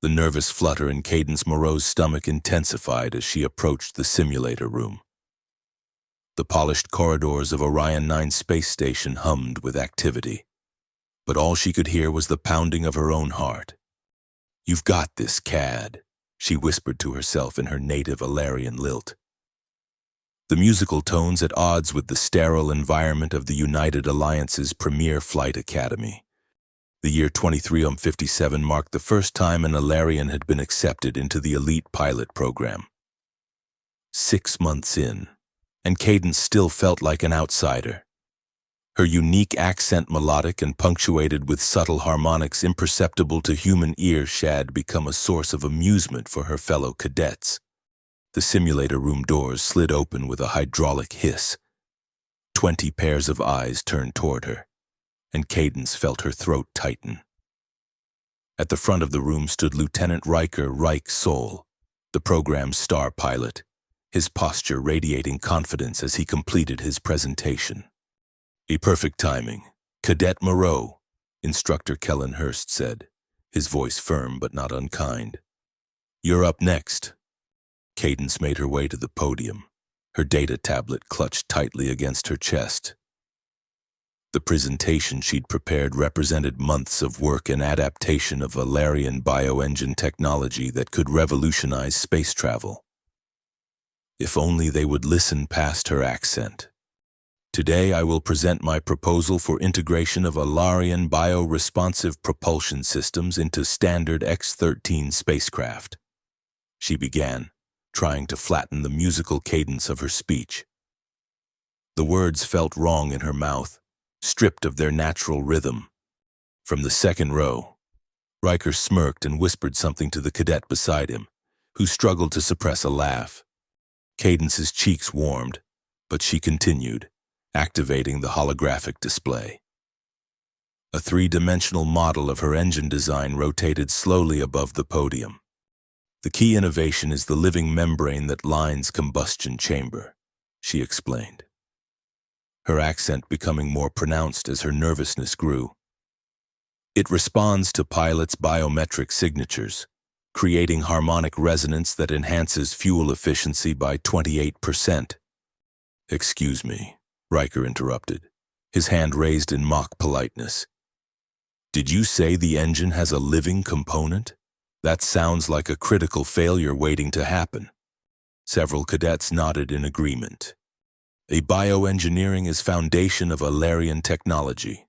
The nervous flutter in Cadence Moreau's stomach intensified as she approached the simulator room. The polished corridors of Orion 9 space station hummed with activity, but all she could hear was the pounding of her own heart. "You've got this, Cad," she whispered to herself in her native Alarian lilt. The musical tones at odds with the sterile environment of the United Alliance's premier flight academy. The year 2357 marked the first time an Alarian had been accepted into the elite pilot program. 6 months in, and Cadence still felt like an outsider. Her unique accent, melodic and punctuated with subtle harmonics imperceptible to human ears, had become a source of amusement for her fellow cadets. The simulator room doors slid open with a hydraulic hiss. 20 pairs of eyes turned toward her, and Cadence felt her throat tighten. At the front of the room stood Lieutenant Riker Reich Sol, the program's star pilot, his posture radiating confidence as he completed his presentation. "A perfect timing. Cadet Moreau," Instructor Kellen Hurst said, his voice firm but not unkind. "You're up next." Cadence made her way to the podium, her data tablet clutched tightly against her chest. The presentation she'd prepared represented months of work and adaptation of Alarian bioengine technology that could revolutionize space travel. If only they would listen past her accent. "Today I will present my proposal for integration of Alarian bio-responsive propulsion systems into standard X-13 spacecraft," she began, trying to flatten the musical cadence of her speech. The words felt wrong in her mouth, stripped of their natural rhythm. From the second row, Riker smirked and whispered something to the cadet beside him, who struggled to suppress a laugh. Cadence's cheeks warmed, but she continued, activating the holographic display. A three-dimensional model of her engine design rotated slowly above the podium. "The key innovation is the living membrane that lines combustion chamber," she explained, her accent becoming more pronounced as her nervousness grew. "It responds to pilots' biometric signatures, creating harmonic resonance that enhances fuel efficiency by 28%. "Excuse me," Riker interrupted, his hand raised in mock politeness. "Did you say the engine has a living component? That sounds like a critical failure waiting to happen." Several cadets nodded in agreement. "A bioengineering is foundation of Alarian technology,"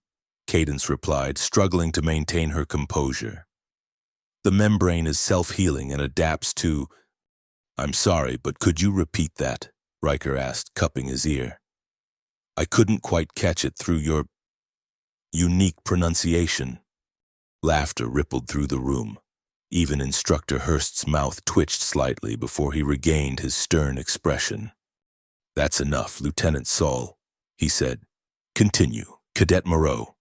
Cadence replied, struggling to maintain her composure. "The membrane is self-healing and adapts to—" "I'm sorry, but could you repeat that?" Riker asked, cupping his ear. "I couldn't quite catch it through your unique pronunciation." Laughter rippled through the room. Even Instructor Hurst's mouth twitched slightly before he regained his stern expression. "That's enough, Lieutenant Sol," he said. "Continue, Cadet Moreau."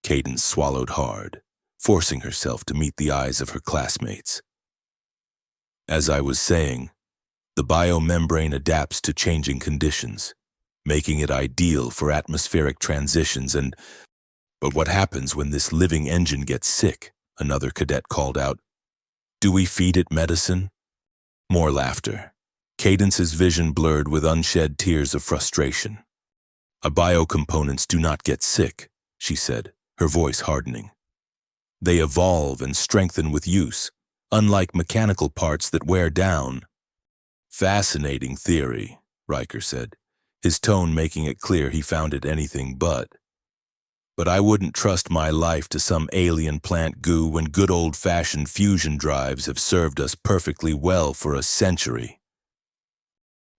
Cadence swallowed hard, forcing herself to meet the eyes of her classmates. "As I was saying, the biomembrane adapts to changing conditions, making it ideal for atmospheric transitions and— But what happens when this living engine gets sick?" another cadet called out. "Do we feed it medicine?" More laughter. Cadence's vision blurred with unshed tears of frustration. "Our biocomponents do not get sick," she said, her voice hardening. "They evolve and strengthen with use, unlike mechanical parts that wear down." "Fascinating theory," Riker said, his tone making it clear he found it anything but. "But I wouldn't trust my life to some alien plant goo when good old-fashioned fusion drives have served us perfectly well for a century."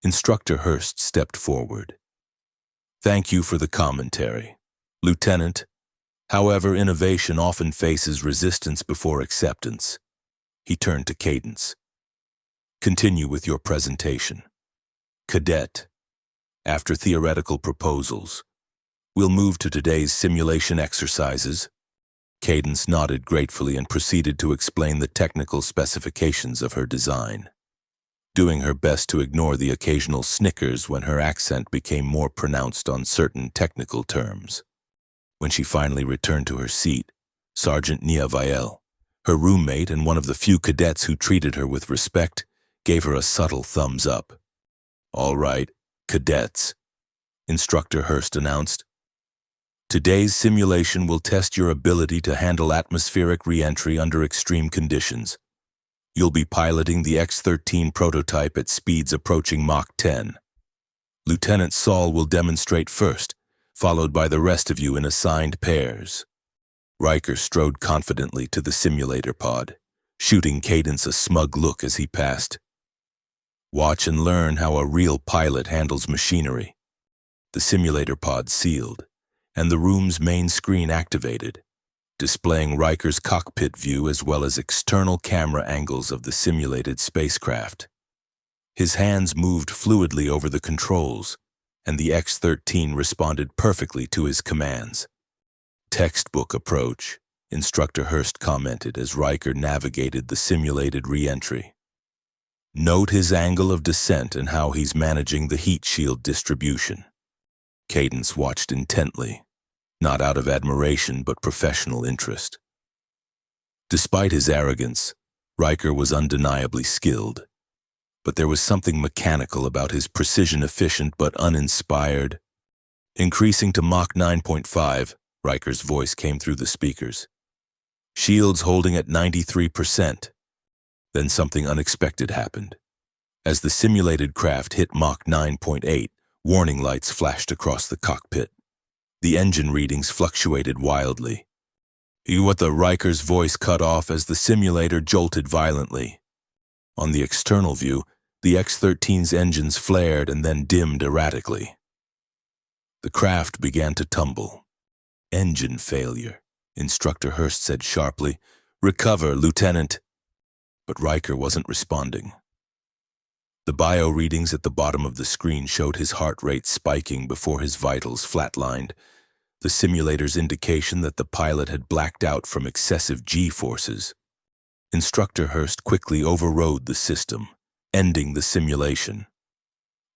Instructor Hurst stepped forward. "Thank you for the commentary, Lieutenant. However, innovation often faces resistance before acceptance." He turned to Cadence. "Continue with your presentation. Cadet, after theoretical proposals, we'll move to today's simulation exercises." Cadence nodded gratefully and proceeded to explain the technical specifications of her design, doing her best to ignore the occasional snickers when her accent became more pronounced on certain technical terms. When she finally returned to her seat, Sergeant Nia Vielle, Her roommate and one of the few cadets who treated her with respect gave her a subtle thumbs up. "All right, cadets," Instructor Hurst announced. "Today's simulation will test your ability to handle atmospheric re-entry under extreme conditions. You'll be piloting the X-13 prototype at speeds approaching Mach 10. Lieutenant Saul will demonstrate first, followed by the rest of you in assigned pairs." Riker strode confidently to the simulator pod, shooting Cadence a smug look as he passed. "Watch and learn how a real pilot handles machinery." The simulator pod sealed, and the room's main screen activated, displaying Riker's cockpit view as well as external camera angles of the simulated spacecraft. His hands moved fluidly over the controls, and the X-13 responded perfectly to his commands. "Textbook approach," Instructor Hurst commented as Riker navigated the simulated re-entry. "Note his angle of descent and how he's managing the heat shield distribution." Cadence watched intently, not out of admiration but professional interest. Despite his arrogance, Riker was undeniably skilled, but there was something mechanical about his precision-efficient but uninspired. Increasing to Mach 9.5, Riker's voice came through the speakers. "Shields holding at 93%. Then something unexpected happened. As the simulated craft hit Mach 9.8, warning lights flashed across the cockpit. The engine readings fluctuated wildly. Riker's voice cut off as the simulator jolted violently. On the external view, the X-13's engines flared and then dimmed erratically. The craft began to tumble. "Engine failure," Instructor Hurst said sharply. "Recover, Lieutenant." But Riker wasn't responding. The bio readings at the bottom of the screen showed his heart rate spiking before his vitals flatlined, the simulator's indication that the pilot had blacked out from excessive G-forces. Instructor Hurst quickly overrode the system, ending the simulation.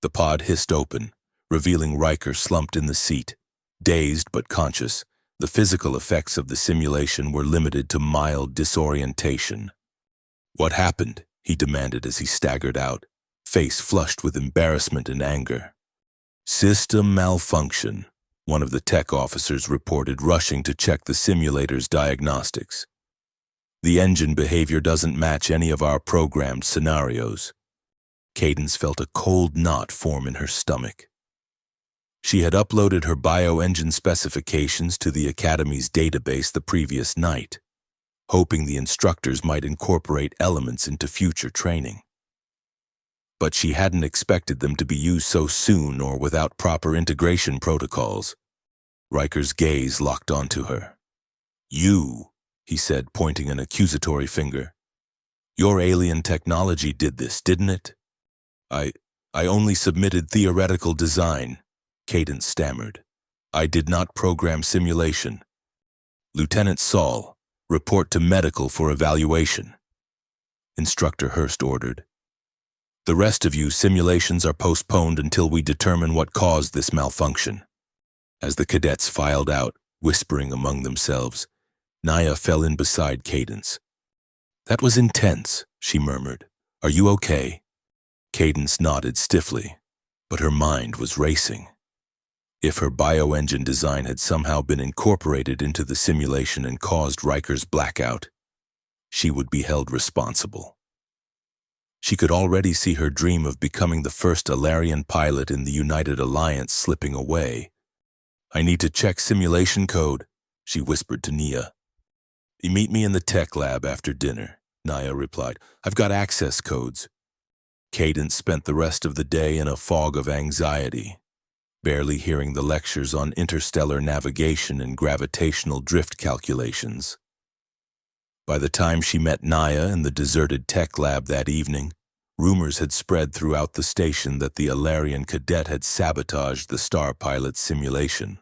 The pod hissed open, revealing Riker slumped in the seat. Dazed but conscious, the physical effects of the simulation were limited to mild disorientation. "What happened?" he demanded as he staggered out, face flushed with embarrassment and anger. "System malfunction," one of the tech officers reported, rushing to check the simulator's diagnostics. "The engine behavior doesn't match any of our programmed scenarios." Cadence felt a cold knot form in her stomach. She had uploaded her bio-engine specifications to the Academy's database the previous night, hoping the instructors might incorporate elements into future training. But she hadn't expected them to be used so soon or without proper integration protocols. Riker's gaze locked onto her. "You," he said, pointing an accusatory finger. "Your alien technology did this, didn't it?" I only submitted theoretical design," Cadence stammered. "I did not program simulation. Lieutenant Saul, report to medical for evaluation," Instructor Hurst ordered. "The rest of you, simulations are postponed until we determine what caused this malfunction." As the cadets filed out, whispering among themselves, Naya fell in beside Cadence. "That was intense," she murmured. "Are you okay?" Cadence nodded stiffly, but her mind was racing. If her bio-engine design had somehow been incorporated into the simulation and caused Riker's blackout, she would be held responsible. She could already see her dream of becoming the first Alarian pilot in the United Alliance slipping away. "I need to check simulation code," she whispered to Nia. "Meet me in the tech lab after dinner," Nia replied. "I've got access codes." Cadence spent the rest of the day in a fog of anxiety, barely hearing the lectures on interstellar navigation and gravitational drift calculations. By the time she met Naya in the deserted tech lab that evening, rumors had spread throughout the station that the Alarian cadet had sabotaged the star pilot's simulation.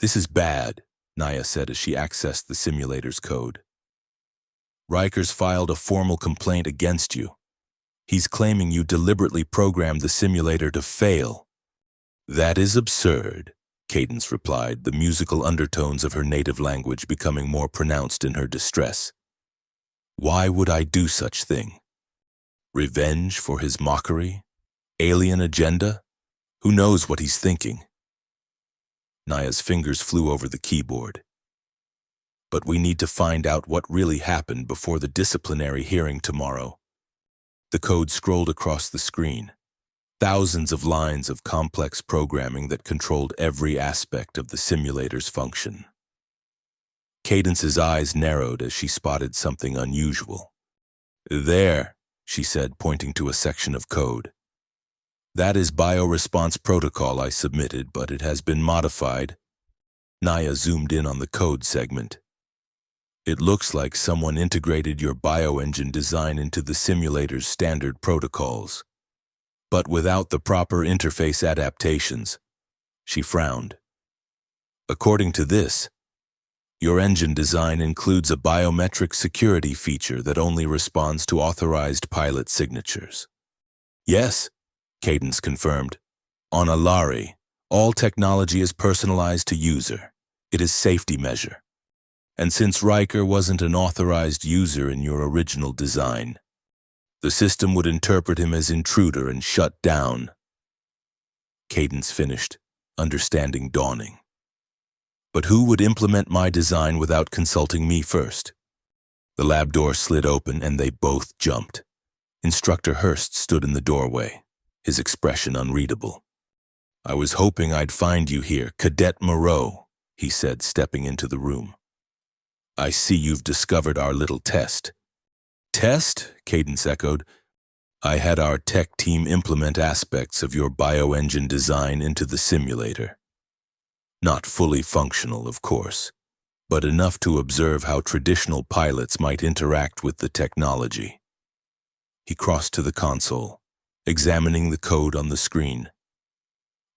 "This is bad," Naya said as she accessed the simulator's code. "Riker's filed a formal complaint against you. He's claiming you deliberately programmed the simulator to fail." "That is absurd," Cadence replied, the musical undertones of her native language becoming more pronounced in her distress. Why would I do such thing? Revenge for his mockery? Alien agenda? Who knows what he's thinking? Naya's fingers flew over the keyboard. But we need to find out what really happened before the disciplinary hearing tomorrow. The code scrolled across the screen. Thousands of lines of complex programming that controlled every aspect of the simulator's function. Cadence's eyes narrowed as she spotted something unusual. There, she said, pointing to a section of code. That is bioresponse protocol I submitted, but it has been modified. Naya zoomed in on the code segment. It looks like someone integrated your bioengine design into the simulator's standard protocols, but without the proper interface adaptations. She frowned. According to this, your engine design includes a biometric security feature that only responds to authorized pilot signatures. Yes, Cadence confirmed. On Alari, all technology is personalized to user. It is safety measure. And since Riker wasn't an authorized user in your original design, the system would interpret him as intruder and shut down. Cadence finished, understanding dawning. But who would implement my design without consulting me first? The lab door slid open and they both jumped. Instructor Hurst stood in the doorway, his expression unreadable. I was hoping I'd find you here, Cadet Moreau, he said, stepping into the room. I see you've discovered our little test. Test? Cadence echoed. I had our tech team implement aspects of your bioengine design into the simulator. Not fully functional, of course, but enough to observe how traditional pilots might interact with the technology. He crossed to the console, examining the code on the screen.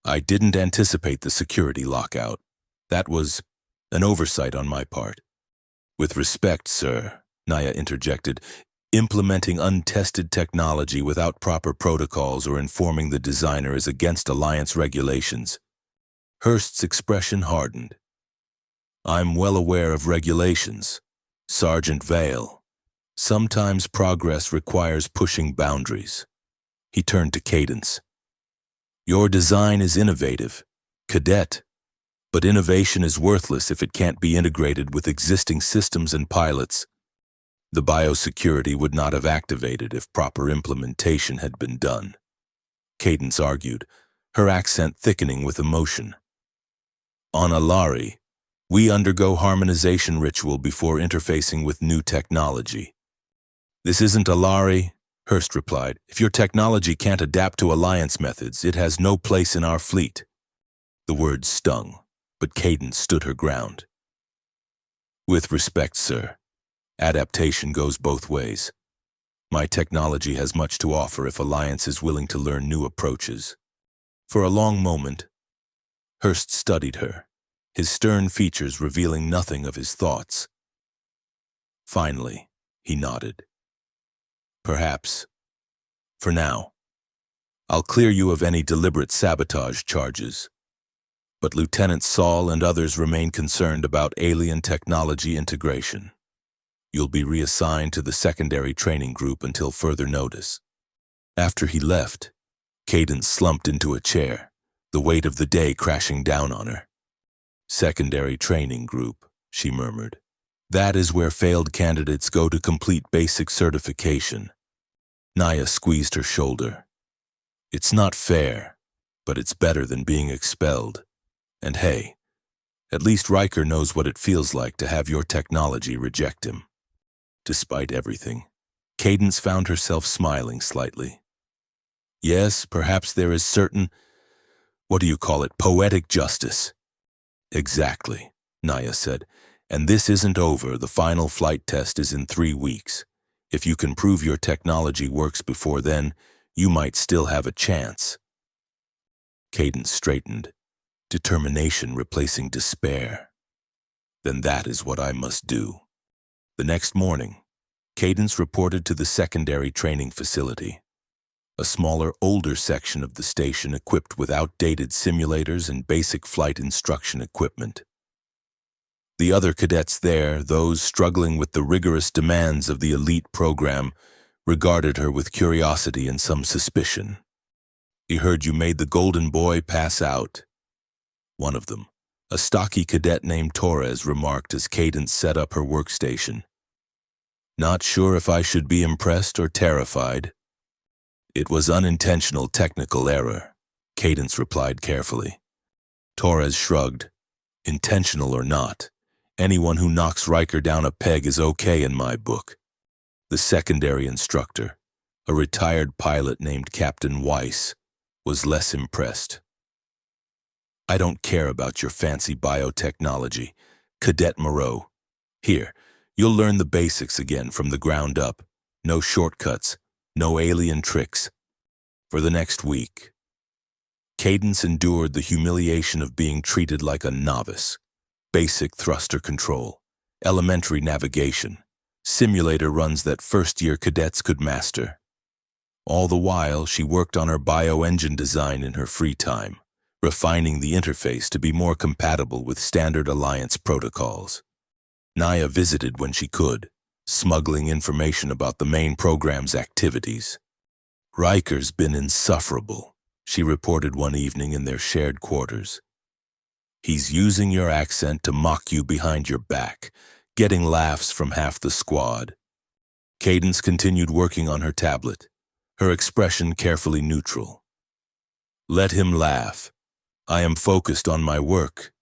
I didn't anticipate the security lockout. That was an oversight on my part. With respect, sir, Naya interjected, implementing untested technology without proper protocols or informing the designer is against Alliance regulations. Hurst's expression hardened. I'm well aware of regulations. Sergeant Vale. Sometimes progress requires pushing boundaries. He turned to Cadence. Your design is innovative, Cadet, but innovation is worthless if it can't be integrated with existing systems and pilots. The biosecurity would not have activated if proper implementation had been done. Cadence argued, her accent thickening with emotion. On Alari, we undergo harmonization ritual before interfacing with new technology. This isn't Alari, Hurst replied. If your technology can't adapt to Alliance methods, it has no place in our fleet. The words stung, but Cadence stood her ground. With respect, sir, adaptation goes both ways. My technology has much to offer if Alliance is willing to learn new approaches. For a long moment, Hurst studied her, his stern features revealing nothing of his thoughts. Finally, he nodded. Perhaps. For now. I'll clear you of any deliberate sabotage charges. But Lieutenant Saul and others remain concerned about alien technology integration. You'll be reassigned to the secondary training group until further notice. After he left, Cadence slumped into a chair, the weight of the day crashing down on her. Secondary training group, she murmured. That is where failed candidates go to complete basic certification. Naya squeezed her shoulder. It's not fair, but it's better than being expelled. And hey, at least Riker knows what it feels like to have your technology reject him. Despite everything, Cadence found herself smiling slightly. Yes, perhaps there is certain, poetic justice. Exactly, Naya said. And this isn't over. The final flight test is in 3 weeks. If you can prove your technology works before then, you might still have a chance. Cadence straightened, determination replacing despair. Then that is what I must do. The next morning, Cadence reported to the secondary training facility, a smaller, older section of the station equipped with outdated simulators and basic flight instruction equipment. The other cadets there, those struggling with the rigorous demands of the elite program, regarded her with curiosity and some suspicion. "He heard you made the golden boy pass out." One of them, a stocky cadet named Torres, remarked as Cadence set up her workstation. "Not sure if I should be impressed or terrified." "It was unintentional technical error," Cadence replied carefully. Torres shrugged. "Intentional or not, anyone who knocks Riker down a peg is okay in my book." The secondary instructor, a retired pilot named Captain Weiss, was less impressed. "I don't care about your fancy biotechnology, Cadet Moreau. Here, you'll learn the basics again from the ground up. No shortcuts, no alien tricks. For the next week." Cadence endured the humiliation of being treated like a novice. Basic thruster control, elementary navigation, simulator runs that first-year cadets could master. All the while, she worked on her bioengine design in her free time, refining the interface to be more compatible with standard Alliance protocols. Naya visited when she could, smuggling information about the main program's activities. "Riker's been insufferable," she reported one evening in their shared quarters. "He's using your accent to mock you behind your back, getting laughs from half the squad." Cadence continued working on her tablet, her expression carefully neutral. "Let him laugh. I am focused on my work."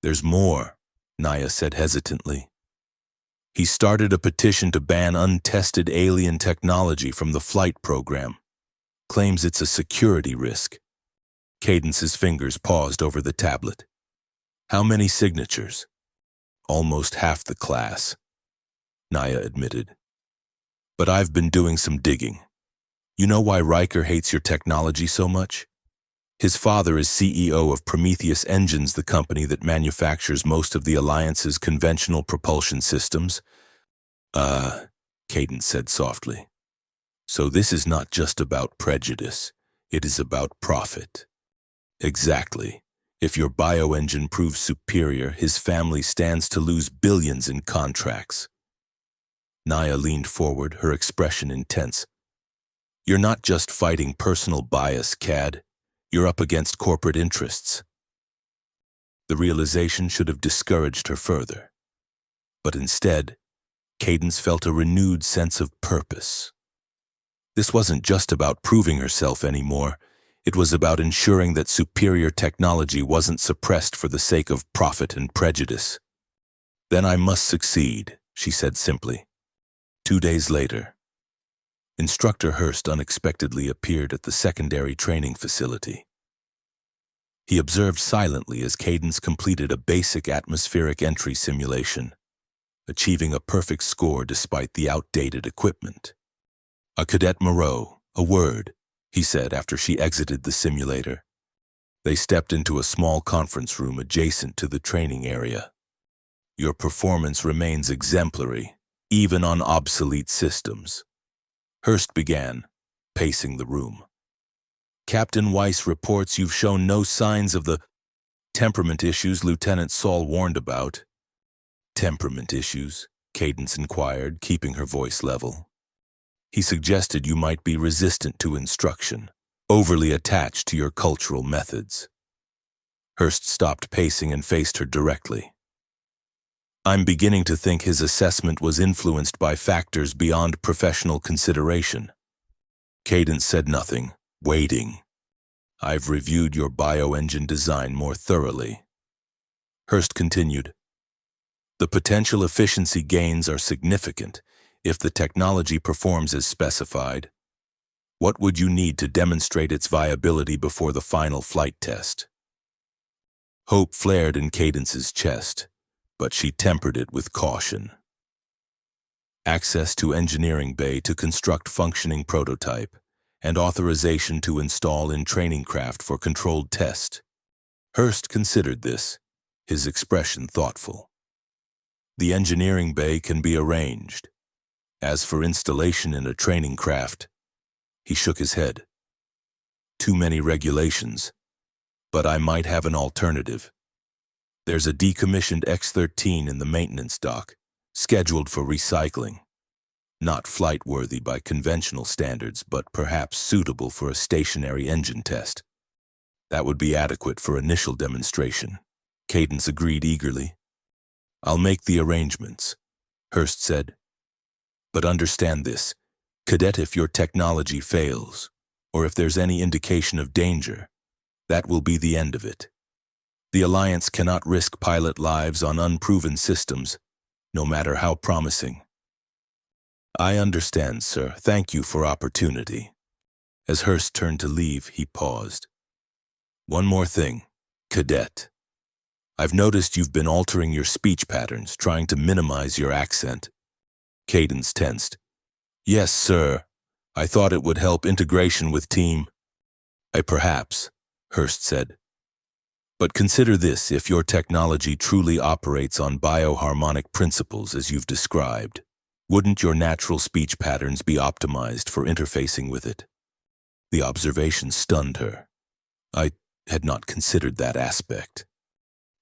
"There's more," Naya said hesitantly. "He started a petition to ban untested alien technology from the flight program. Claims it's a security risk." Cadence's fingers paused over the tablet. "How many signatures?" "Almost half the class," Naya admitted. "But I've been doing some digging. You know why Riker hates your technology so much? His father is CEO of Prometheus Engines, the company that manufactures most of the Alliance's conventional propulsion systems." Cadence said softly. "So this is not just about prejudice. It is about profit." "Exactly. If your bioengine proves superior, his family stands to lose billions in contracts." Naya leaned forward, her expression intense. "You're not just fighting personal bias, Cad. You're up against corporate interests." The realization should have discouraged her further. But instead, Cadence felt a renewed sense of purpose. This wasn't just about proving herself anymore. It was about ensuring that superior technology wasn't suppressed for the sake of profit and prejudice. "Then I must succeed," she said simply. 2 days later, Instructor Hurst unexpectedly appeared at the secondary training facility. He observed silently as Cadence completed a basic atmospheric entry simulation, achieving a perfect score despite the outdated equipment. "A Cadet Moreau, a word," he said after she exited the simulator. They stepped into a small conference room adjacent to the training area. "Your performance remains exemplary, even on obsolete systems." Hurst began, pacing the room. "Captain Weiss reports you've shown no signs of the temperament issues Lieutenant Saul warned about." "Temperament issues?" Cadence inquired, keeping her voice level. "He suggested you might be resistant to instruction, overly attached to your cultural methods." Hurst stopped pacing and faced her directly. "I'm beginning to think his assessment was influenced by factors beyond professional consideration." Cadence said nothing, waiting. "I've reviewed your bioengine design more thoroughly." Hurst continued. "The potential efficiency gains are significant if the technology performs as specified. What would you need to demonstrate its viability before the final flight test?" Hope flared in Cadence's chest, but she tempered it with caution. "Access to engineering bay to construct functioning prototype, and authorization to install in training craft for controlled test." Hurst considered this, his expression thoughtful. "The engineering bay can be arranged. As for installation in a training craft," he shook his head. "Too many regulations, but I might have an alternative." There's a decommissioned X-13 in the maintenance dock, scheduled for recycling. Not flight-worthy by conventional standards, but perhaps suitable for a stationary engine test. That would be adequate for initial demonstration. Cadence agreed eagerly. I'll make the arrangements, Hurst said. But understand this, Cadet, if your technology fails, or if there's any indication of danger, that will be the end of it. The Alliance cannot risk pilot lives on unproven systems, no matter how promising. I understand, sir. Thank you for opportunity. As Hurst turned to leave, he paused. One more thing, Cadet. I've noticed you've been altering your speech patterns, trying to minimize your accent. Cadence tensed. Yes, sir. I thought it would help integration with team. Perhaps, Hurst said. But consider this, if your technology truly operates on bioharmonic principles as you've described, wouldn't your natural speech patterns be optimized for interfacing with it? The observation stunned her. I had not considered that aspect.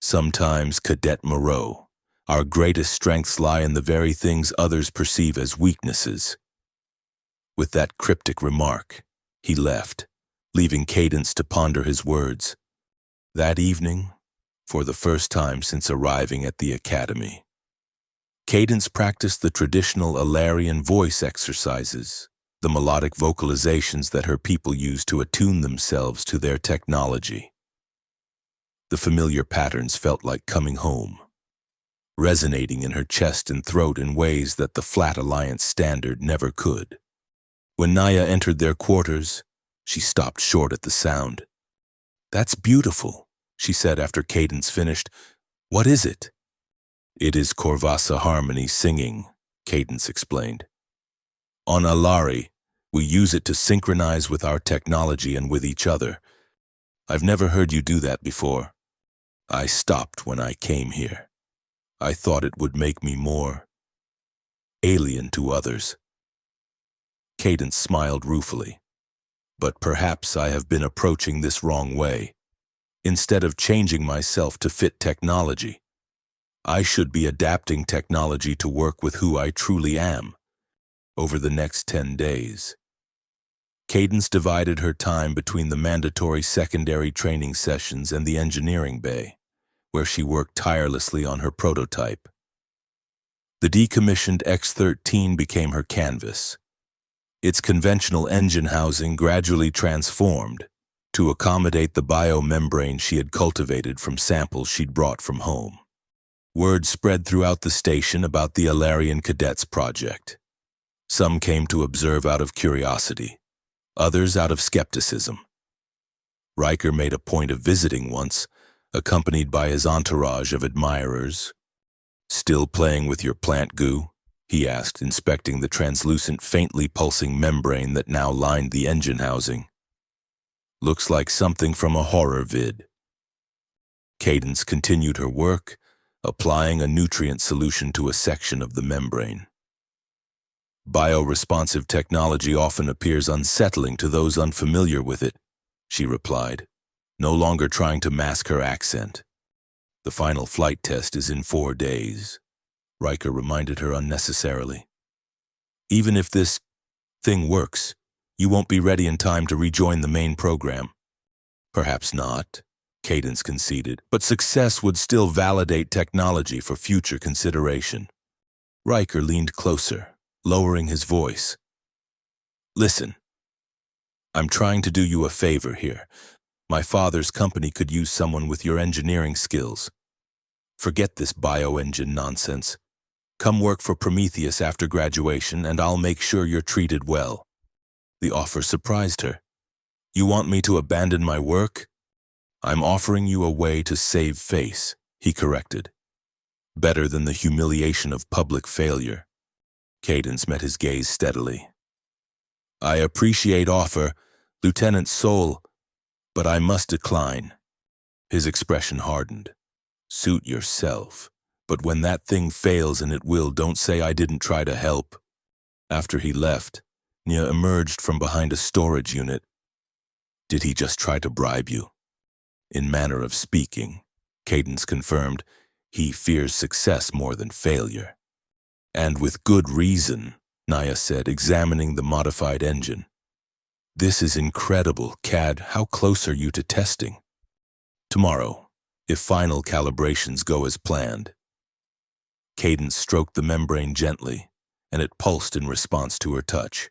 Sometimes, Cadet Moreau, our greatest strengths lie in the very things others perceive as weaknesses. With that cryptic remark, he left, leaving Cadence to ponder his words. That evening, for the first time since arriving at the academy, Cadence practiced the traditional Alarian voice exercises, the melodic vocalizations that her people use to attune themselves to their technology. The familiar patterns felt like coming home, resonating in her chest and throat in ways that the flat Alliance standard never could. When Naya entered their quarters, she stopped short at the sound. That's beautiful, she said after Cadence finished. What is it? It is Corvassa Harmony singing, Cadence explained. On Alari, we use it to synchronize with our technology and with each other. I've never heard you do that before. I stopped when I came here. I thought it would make me more alien to others. Cadence smiled ruefully. But perhaps I have been approaching this wrong way. Instead of changing myself to fit technology, I should be adapting technology to work with who I truly am. Over the next 10 days, Cadence divided her time between the mandatory secondary training sessions and the engineering bay, where she worked tirelessly on her prototype. The decommissioned X-13 became her canvas. Its conventional engine housing gradually transformed to accommodate the biomembrane she had cultivated from samples she'd brought from home. Word spread throughout the station about the Alarian Cadets project. Some came to observe out of curiosity, others out of skepticism. Riker made a point of visiting once, accompanied by his entourage of admirers. Still playing with your plant goo? He asked, inspecting the translucent, faintly pulsing membrane that now lined the engine housing. Looks like something from a horror vid. Cadence continued her work, applying a nutrient solution to a section of the membrane. Bioresponsive technology often appears unsettling to those unfamiliar with it, she replied, no longer trying to mask her accent. The final flight test is in 4 days. Riker reminded her unnecessarily. Even if this thing works, you won't be ready in time to rejoin the main program. Perhaps not, Cadence conceded, but success would still validate technology for future consideration. Riker leaned closer, lowering his voice. Listen, I'm trying to do you a favor here. My father's company could use someone with your engineering skills. Forget this bioengine nonsense. Come work for Prometheus after graduation, and I'll make sure you're treated well. The offer surprised her. You want me to abandon my work? I'm offering you a way to save face, he corrected. Better than the humiliation of public failure. Cadence met his gaze steadily. I appreciate offer, Lieutenant Soul, but I must decline. His expression hardened. Suit yourself. But when that thing fails, and it will, don't say I didn't try to help. After he left, Nia emerged from behind a storage unit. Did he just try to bribe you? In manner of speaking, Cadence confirmed. He fears success more than failure. And with good reason, Naya said, examining the modified engine. This is incredible, Cad. How close are you to testing? Tomorrow, if final calibrations go as planned. Cadence stroked the membrane gently, and it pulsed in response to her touch.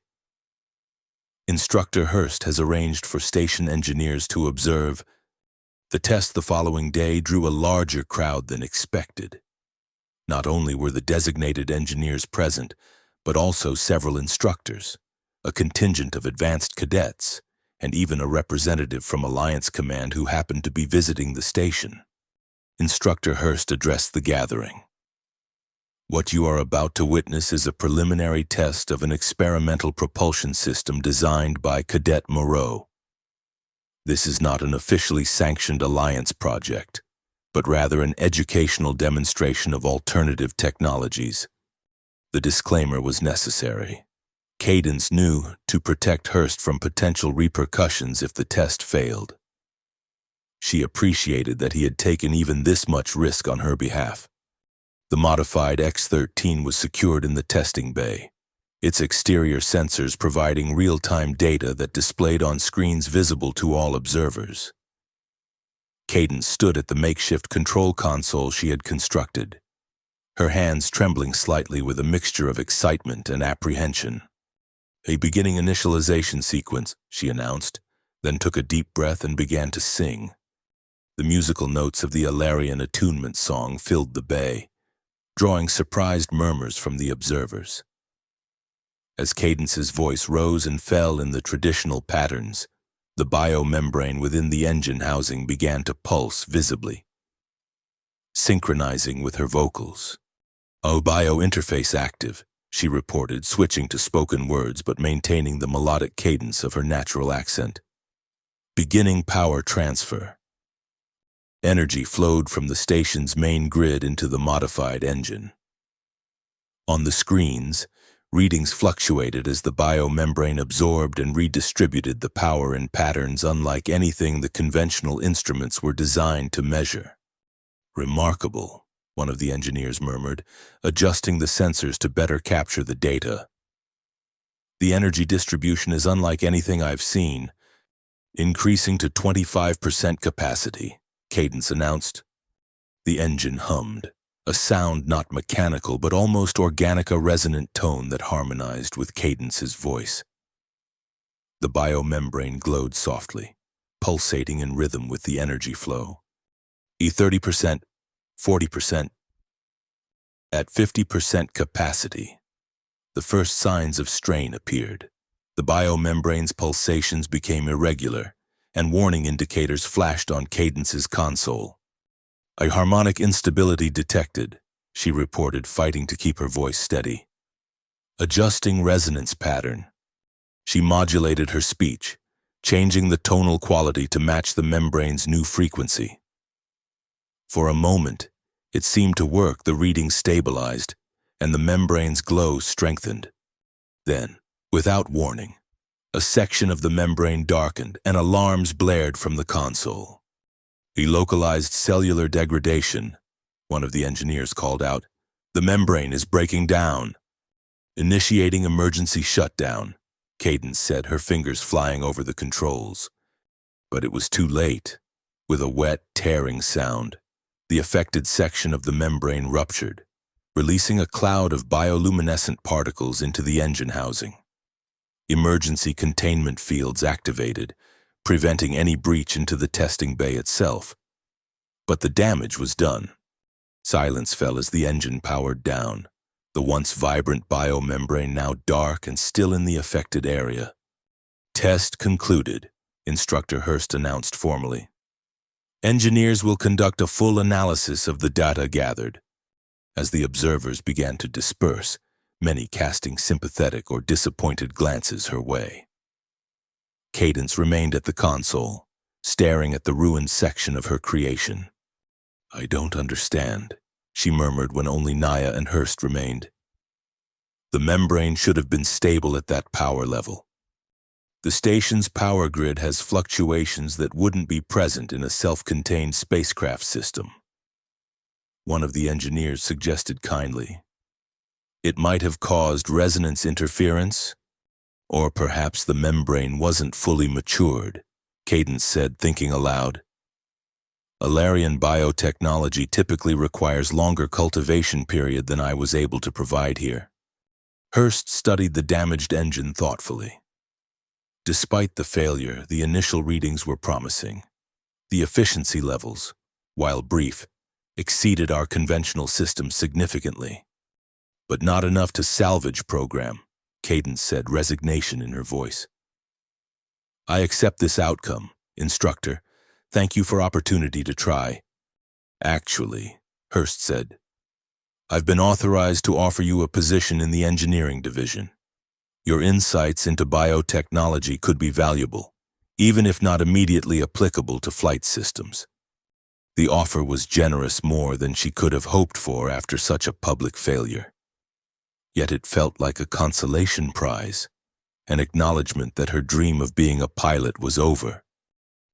Instructor Hurst has arranged for station engineers to observe. The test the following day drew a larger crowd than expected. Not only were the designated engineers present, but also several instructors, a contingent of advanced cadets, and even a representative from Alliance Command who happened to be visiting the station. Instructor Hurst addressed the gathering. What you are about to witness is a preliminary test of an experimental propulsion system designed by Cadet Moreau. This is not an officially sanctioned Alliance project, but rather an educational demonstration of alternative technologies. The disclaimer was necessary. Cadence knew to protect Hurst from potential repercussions if the test failed. She appreciated that he had taken even this much risk on her behalf. The modified X-13 was secured in the testing bay, its exterior sensors providing real-time data that displayed on screens visible to all observers. Cadence stood at the makeshift control console she had constructed, her hands trembling slightly with a mixture of excitement and apprehension. A beginning initialization sequence, she announced, then took a deep breath and began to sing. The musical notes of the Alarian attunement song filled the bay, drawing surprised murmurs from the observers. As Cadence's voice rose and fell in the traditional patterns, the biomembrane within the engine housing began to pulse visibly, synchronizing with her vocals. "Oh, biointerface active," she reported, switching to spoken words but maintaining the melodic cadence of her natural accent. "Beginning power transfer." Energy flowed from the station's main grid into the modified engine. On the screens, readings fluctuated as the biomembrane absorbed and redistributed the power in patterns unlike anything the conventional instruments were designed to measure. "Remarkable," one of the engineers murmured, adjusting the sensors to better capture the data. "The energy distribution is unlike anything I've seen, increasing to 25% capacity," Cadence announced. The engine hummed, a sound not mechanical but almost organic, a resonant tone that harmonized with Cadence's voice. The biomembrane glowed softly, pulsating in rhythm with the energy flow. 30%, 40%. At 50% capacity, the first signs of strain appeared. The biomembrane's pulsations became irregular, and warning indicators flashed on Cadence's console. "A harmonic instability detected," she reported, fighting to keep her voice steady. Adjusting resonance pattern. She modulated her speech, changing the tonal quality to match the membrane's new frequency. For a moment, it seemed to work. The reading stabilized, and the membrane's glow strengthened. Then, without warning, a section of the membrane darkened and alarms blared from the console. "A localized cellular degradation," one of the engineers called out. "The membrane is breaking down." "Initiating emergency shutdown," Cadence said, her fingers flying over the controls. But it was too late. With a wet, tearing sound, the affected section of the membrane ruptured, releasing a cloud of bioluminescent particles into the engine housing. Emergency containment fields activated, preventing any breach into the testing bay itself. But the damage was done. Silence fell as the engine powered down, the once vibrant biomembrane now dark and still in the affected area. "Test concluded," Instructor Hurst announced formally. "Engineers will conduct a full analysis of the data gathered." As the observers began to disperse, many casting sympathetic or disappointed glances her way. Cadence remained at the console, staring at the ruined section of her creation. "I don't understand," she murmured when only Naya and Hurst remained. "The membrane should have been stable at that power level. The station's power grid has fluctuations that wouldn't be present in a self-contained spacecraft system." one of the engineers suggested kindly. It might have caused resonance interference, or perhaps the membrane wasn't fully matured, Cadence said, thinking aloud. Alarian biotechnology typically requires longer cultivation period than I was able to provide here. Hurst studied the damaged engine thoughtfully. Despite the failure, the initial readings were promising. The efficiency levels, while brief, exceeded our conventional system significantly. But not enough to salvage program, Cadence said, resignation in her voice. I accept this outcome, instructor. Thank you for opportunity to try. Actually, Hurst said, I've been authorized to offer you a position in the engineering division. Your insights into biotechnology could be valuable, even if not immediately applicable to flight systems. The offer was generous, more than she could have hoped for after such a public failure. Yet it felt like a consolation prize, an acknowledgement that her dream of being a pilot was over.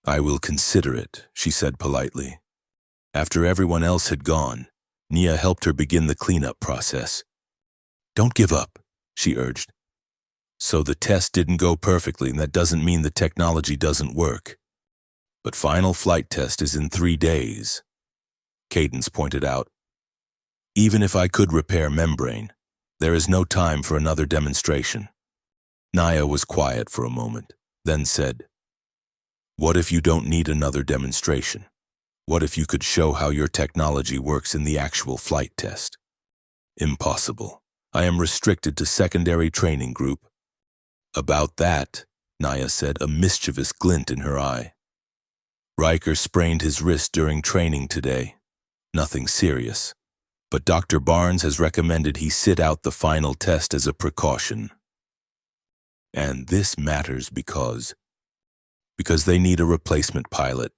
I will consider it, she said politely. After everyone else had gone, Nia helped her begin the cleanup process. Don't give up, she urged. So the test didn't go perfectly, and that doesn't mean the technology doesn't work. But final flight test is in 3 days, Cadence pointed out. Even if I could repair membrane, there is no time for another demonstration. Nia was quiet for a moment, then said, What if you don't need another demonstration? What if you could show how your technology works in the actual flight test? Impossible. I am restricted to secondary training group. About that, Nia said, a mischievous glint in her eye. Riker sprained his wrist during training today. Nothing serious. But Dr. Barnes has recommended he sit out the final test as a precaution. And this matters because they need a replacement pilot.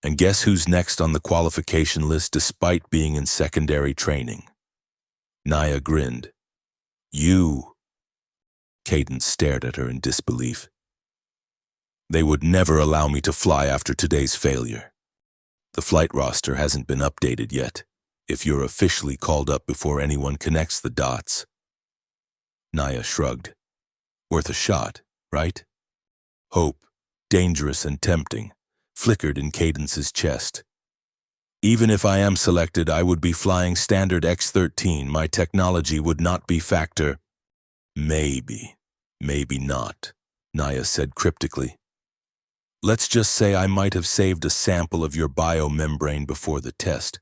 And guess who's next on the qualification list despite being in secondary training? Nia grinned. You. Cadence stared at her in disbelief. They would never allow me to fly after today's failure. The flight roster hasn't been updated yet, if you're officially called up before anyone connects the dots. Nia shrugged. Worth a shot, right? Hope, dangerous and tempting, flickered in Cadence's chest. Even if I am selected, I would be flying standard X-13. My technology would not be factor. Maybe not, Nia said cryptically. Let's just say I might have saved a sample of your biomembrane before the test,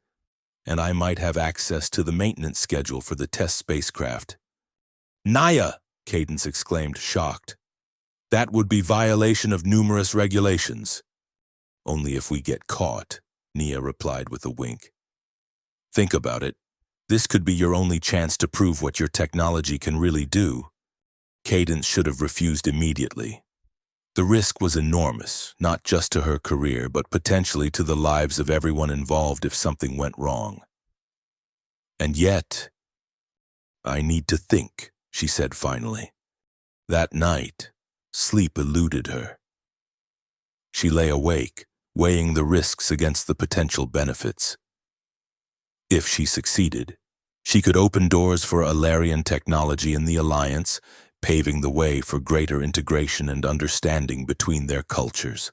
and I might have access to the maintenance schedule for the test spacecraft. Nia! Cadence exclaimed, shocked. That would be violation of numerous regulations. Only if we get caught, Nia replied with a wink. Think about it. This could be your only chance to prove what your technology can really do. Cadence should have refused immediately. The risk was enormous, not just to her career, but potentially to the lives of everyone involved if something went wrong. And yet, I need to think, she said finally. That night, sleep eluded her. She lay awake, weighing the risks against the potential benefits. If she succeeded, she could open doors for Alarian technology in the Alliance, paving the way for greater integration and understanding between their cultures.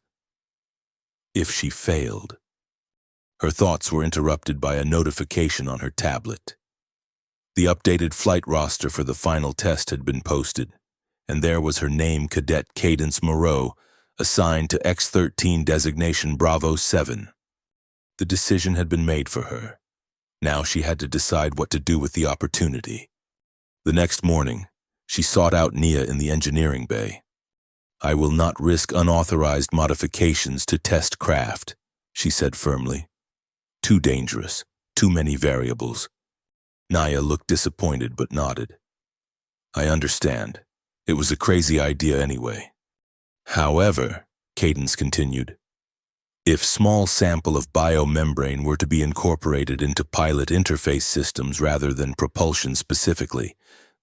If she failed, her thoughts were interrupted by a notification on her tablet. The updated flight roster for the final test had been posted, and there was her name, Cadet Cadence Moreau, assigned to X-13 designation Bravo 7. The decision had been made for her. Now she had to decide what to do with the opportunity. The next morning, she sought out Nia in the engineering bay. I will not risk unauthorized modifications to test craft, she said firmly. Too dangerous, too many variables. Nia looked disappointed but nodded. I understand. It was a crazy idea anyway. However, Cadence continued, if small sample of biomembrane were to be incorporated into pilot interface systems rather than propulsion specifically,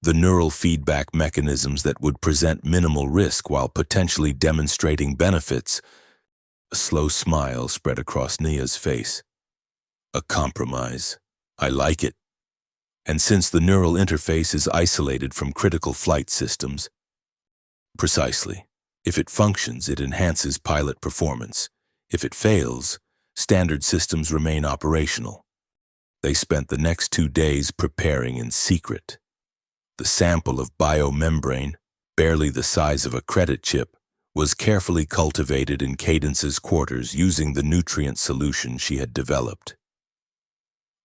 the neural feedback mechanisms that would present minimal risk while potentially demonstrating benefits. A slow smile spread across Nia's face. A compromise, I like it. And since the neural interface is isolated from critical flight systems, precisely. If it functions, it enhances pilot performance. If it fails, standard systems remain operational. They spent the next 2 days preparing in secret. The sample of biomembrane, barely the size of a credit chip, was carefully cultivated in Cadence's quarters using the nutrient solution she had developed.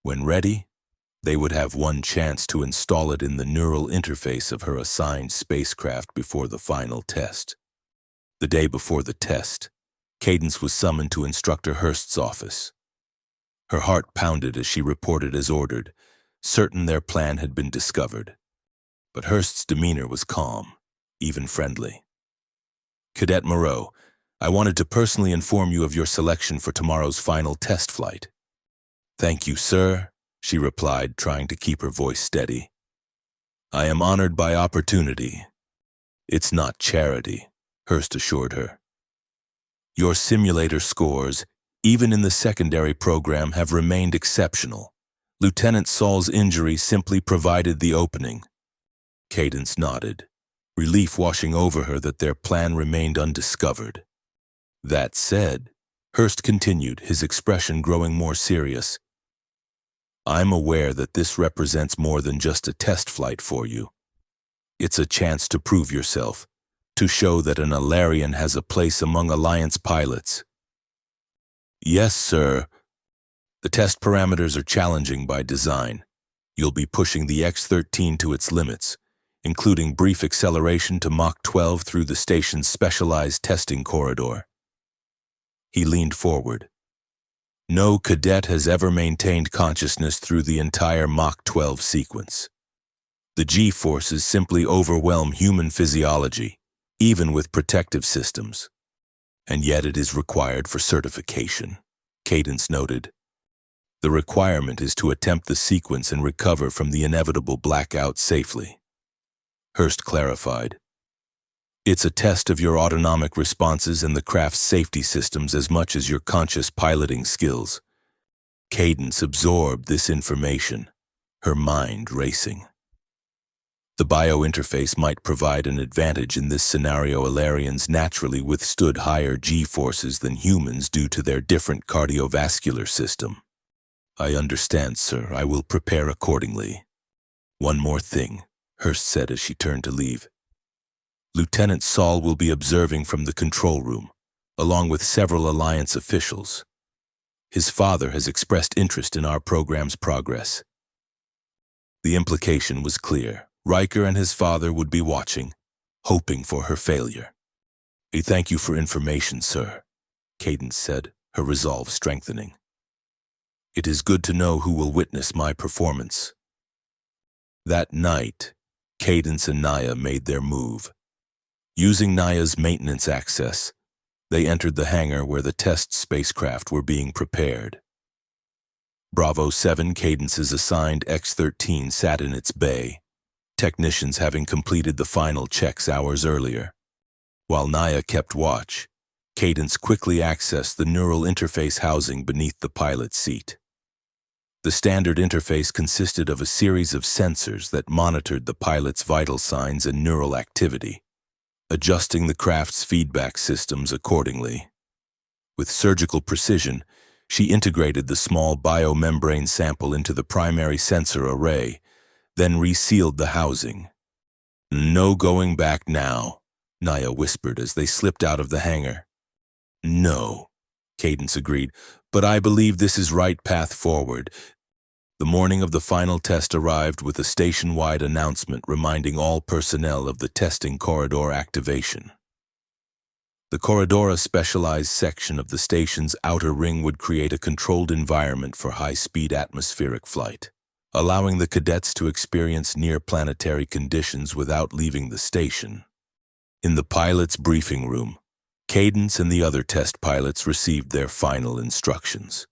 When ready, they would have one chance to install it in the neural interface of her assigned spacecraft before the final test. The day before the test, Cadence was summoned to Instructor Hurst's office. Her heart pounded as she reported as ordered, certain their plan had been discovered. But Hurst's demeanor was calm, even friendly. Cadet Moreau, I wanted to personally inform you of your selection for tomorrow's final test flight. Thank you, sir, she replied, trying to keep her voice steady. I am honored by opportunity. It's not charity, Hurst assured her. Your simulator scores, even in the secondary program, have remained exceptional. Lieutenant Saul's injury simply provided the opening. Cadence nodded, relief washing over her that their plan remained undiscovered. That said, Hurst continued, his expression growing more serious. I'm aware that this represents more than just a test flight for you. It's a chance to prove yourself, to show that an Alarian has a place among Alliance pilots. Yes, sir. The test parameters are challenging by design. You'll be pushing the X-13 to its limits, including brief acceleration to Mach 12 through the station's specialized testing corridor. He leaned forward. No cadet has ever maintained consciousness through the entire Mach 12 sequence. The G-forces simply overwhelm human physiology, even with protective systems. And yet it is required for certification, Cadence noted. The requirement is to attempt the sequence and recover from the inevitable blackout safely. Hurst clarified. It's a test of your autonomic responses and the craft's safety systems as much as your conscious piloting skills. Cadence absorbed this information, her mind racing. The biointerface might provide an advantage in this scenario. Alarians naturally withstood higher G-forces than humans due to their different cardiovascular system. I understand, sir. I will prepare accordingly. One more thing, Hurst said as she turned to leave. Lieutenant Saul will be observing from the control room, along with several Alliance officials. His father has expressed interest in our program's progress. The implication was clear. Riker and his father would be watching, hoping for her failure. I thank you for information, sir, Cadence said, her resolve strengthening. It is good to know who will witness my performance. That night, Cadence and Naya made their move. Using Naya's maintenance access, they entered the hangar where the test spacecraft were being prepared. Bravo 7, Cadence's assigned X-13, sat in its bay, technicians having completed the final checks hours earlier. While Naya kept watch, Cadence quickly accessed the neural interface housing beneath the pilot's seat. The standard interface consisted of a series of sensors that monitored the pilot's vital signs and neural activity, adjusting the craft's feedback systems accordingly. With surgical precision, she integrated the small biomembrane sample into the primary sensor array, then resealed the housing. No going back now, Naya whispered as they slipped out of the hangar. No, Cadence agreed, but I believe this is right path forward. The morning of the final test arrived with a station-wide announcement reminding all personnel of the testing corridor activation. The corridor, a specialized section of the station's outer ring, would create a controlled environment for high-speed atmospheric flight, allowing the cadets to experience near-planetary conditions without leaving the station. In the pilot's briefing room, Cadence and the other test pilots received their final instructions.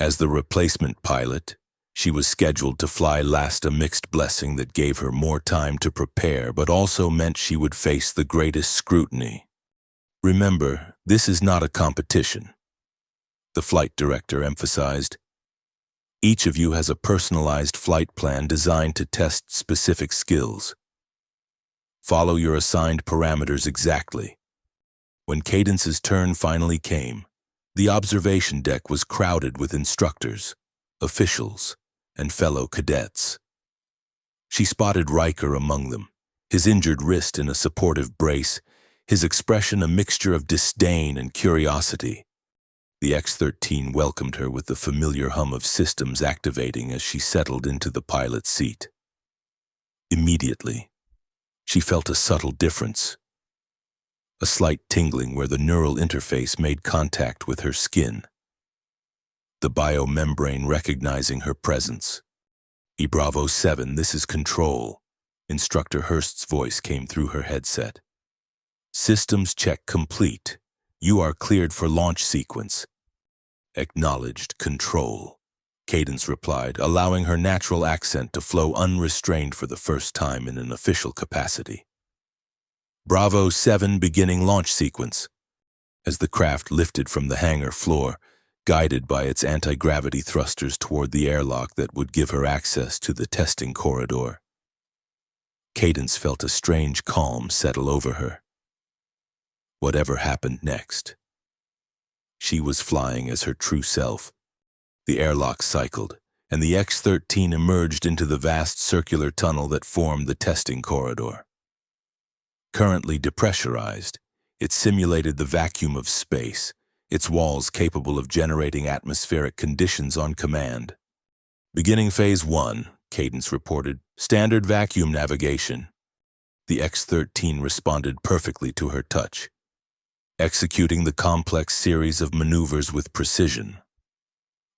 As the replacement pilot, she was scheduled to fly last, a mixed blessing that gave her more time to prepare but also meant she would face the greatest scrutiny. Remember, this is not a competition, the flight director emphasized. Each of you has a personalized flight plan designed to test specific skills. Follow your assigned parameters exactly. When Cadence's turn finally came, the observation deck was crowded with instructors, officials, and fellow cadets. She spotted Riker among them, his injured wrist in a supportive brace, his expression a mixture of disdain and curiosity. The X-13 welcomed her with the familiar hum of systems activating as she settled into the pilot's seat. Immediately, she felt a subtle difference. A slight tingling where the neural interface made contact with her skin. The biomembrane recognizing her presence. Bravo 7, this is Control. Instructor Hurst's voice came through her headset. Systems check complete. You are cleared for launch sequence. Acknowledged, Control. Cadence replied, allowing her natural accent to flow unrestrained for the first time in an official capacity. Bravo 7 beginning launch sequence. As the craft lifted from the hangar floor, guided by its anti-gravity thrusters toward the airlock that would give her access to the testing corridor, Cadence felt a strange calm settle over her. Whatever happened next, she was flying as her true self. The airlock cycled, and the X-13 emerged into the vast circular tunnel that formed the testing corridor. Currently depressurized, it simulated the vacuum of space, its walls capable of generating atmospheric conditions on command. Beginning Phase 1, Cadence reported, standard vacuum navigation. The X-13 responded perfectly to her touch, executing the complex series of maneuvers with precision.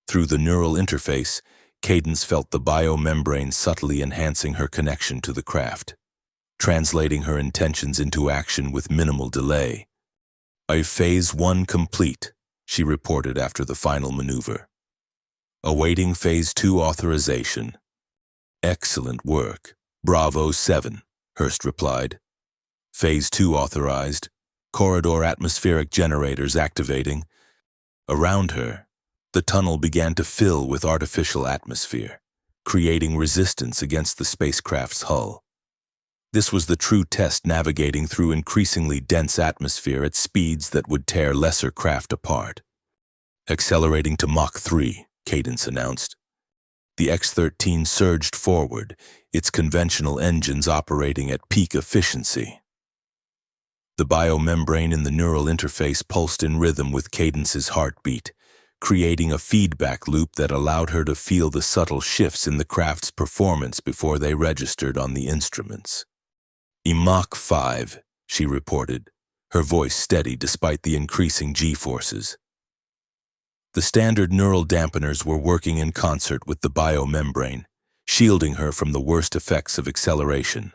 Through the neural interface, Cadence felt the biomembrane subtly enhancing her connection to the craft, translating her intentions into action with minimal delay. Phase 1 complete, she reported after the final maneuver. Awaiting Phase 2 authorization. Excellent work. Bravo 7, Hurst replied. Phase 2 authorized. Corridor atmospheric generators activating. Around her, the tunnel began to fill with artificial atmosphere, creating resistance against the spacecraft's hull. This was the true test, navigating through increasingly dense atmosphere at speeds that would tear lesser craft apart. Accelerating to Mach 3, Cadence announced. The X-13 surged forward, its conventional engines operating at peak efficiency. The biomembrane in the neural interface pulsed in rhythm with Cadence's heartbeat, creating a feedback loop that allowed her to feel the subtle shifts in the craft's performance before they registered on the instruments. Mach 5, she reported, her voice steady despite the increasing G-forces. The standard neural dampeners were working in concert with the biomembrane, shielding her from the worst effects of acceleration.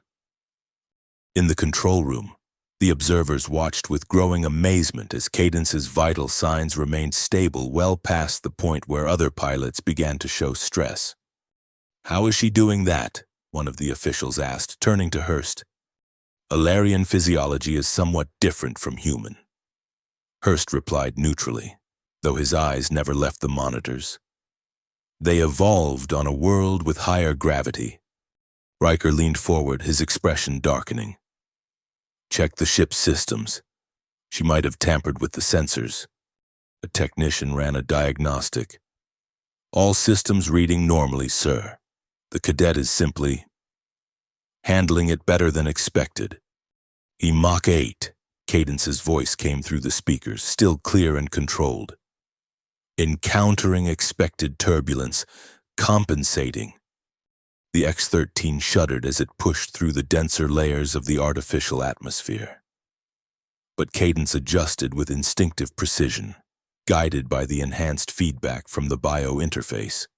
In the control room, the observers watched with growing amazement as Cadence's vital signs remained stable well past the point where other pilots began to show stress. "How is she doing that?" one of the officials asked, turning to Hurst. "Alarian physiology is somewhat different from human." Hurst replied neutrally, though his eyes never left the monitors. "They evolved on a world with higher gravity." Riker leaned forward, his expression darkening. "Check the ship's systems. She might have tampered with the sensors." A technician ran a diagnostic. "All systems reading normally, sir. The cadet is simply handling it better than expected." Mach 8, Cadence's voice came through the speakers, still clear and controlled. "Encountering expected turbulence, compensating." The X-13 shuddered as it pushed through the denser layers of the artificial atmosphere. But Cadence adjusted with instinctive precision, guided by the enhanced feedback from the bio-interface.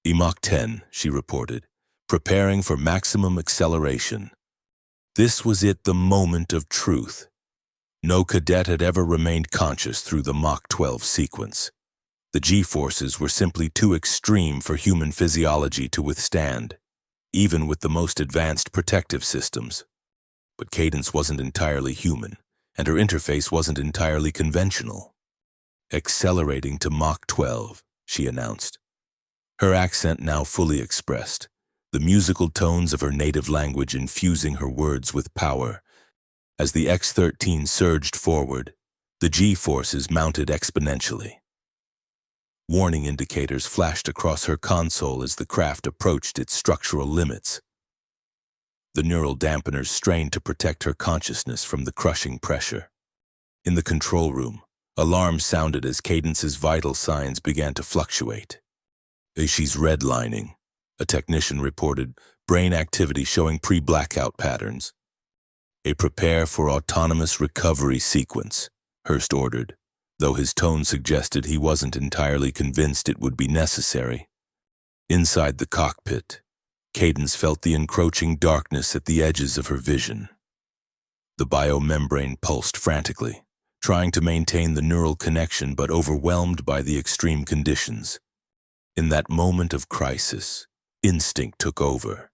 Mach 10, she reported, preparing for maximum acceleration. This was it, the moment of truth. No cadet had ever remained conscious through the Mach 12 sequence. The G-forces were simply too extreme for human physiology to withstand, even with the most advanced protective systems. But Cadence wasn't entirely human, and her interface wasn't entirely conventional. "Accelerating to Mach 12, she announced. her accent now fully expressed, the musical tones of her native language infusing her words with power. As the X-13 surged forward, the G-forces mounted exponentially. Warning indicators flashed across her console as the craft approached its structural limits. The neural dampeners strained to protect her consciousness from the crushing pressure. In the control room, alarms sounded as Cadence's vital signs began to fluctuate. She's redlining, a technician reported, brain activity showing pre-blackout patterns. A prepare for autonomous recovery sequence, Hurst ordered, though his tone suggested he wasn't entirely convinced it would be necessary. Inside the cockpit, Cadence felt the encroaching darkness at the edges of her vision. The biomembrane pulsed frantically, trying to maintain the neural connection but overwhelmed by the extreme conditions. In that moment of crisis, instinct took over.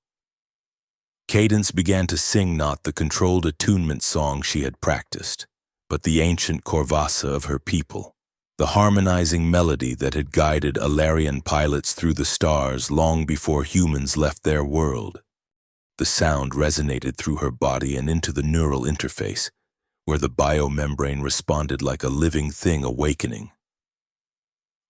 Cadence began to sing not the controlled attunement song she had practiced, but the ancient Corvassa of her people, the harmonizing melody that had guided Alarian pilots through the stars long before humans left their world. The sound resonated through her body and into the neural interface, where the biomembrane responded like a living thing awakening.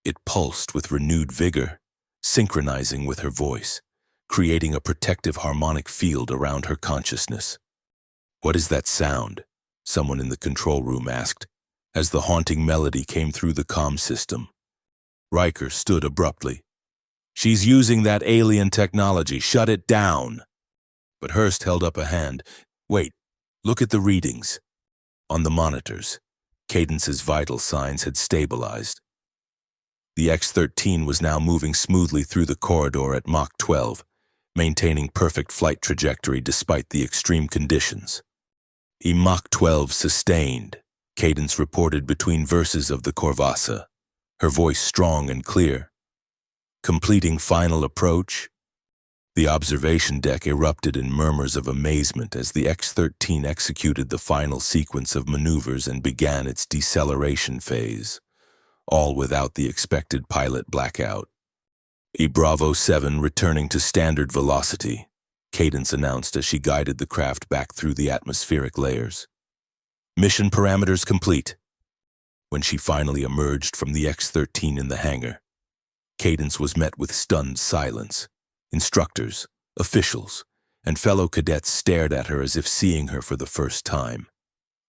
It pulsed with renewed vigor, synchronizing with her voice, creating a protective harmonic field around her consciousness. "What is that sound?" someone in the control room asked, as the haunting melody came through the comm system. Riker stood abruptly. "She's using that alien technology. Shut it down." But Hurst held up a hand. "Wait, look at the readings." On the monitors, Cadence's vital signs had stabilized. The X-13 was now moving smoothly through the corridor at Mach 12, maintaining perfect flight trajectory despite the extreme conditions. Mach 12 sustained, Cadence reported between verses of the Corvassa, her voice strong and clear. Completing final approach? The observation deck erupted in murmurs of amazement as the X-13 executed the final sequence of maneuvers and began its deceleration phase, all without the expected pilot blackout. Bravo 7 returning to standard velocity, Cadence announced as she guided the craft back through the atmospheric layers. Mission parameters complete. When she finally emerged from the X-13 in the hangar, Cadence was met with stunned silence. Instructors, officials, and fellow cadets stared at her as if seeing her for the first time.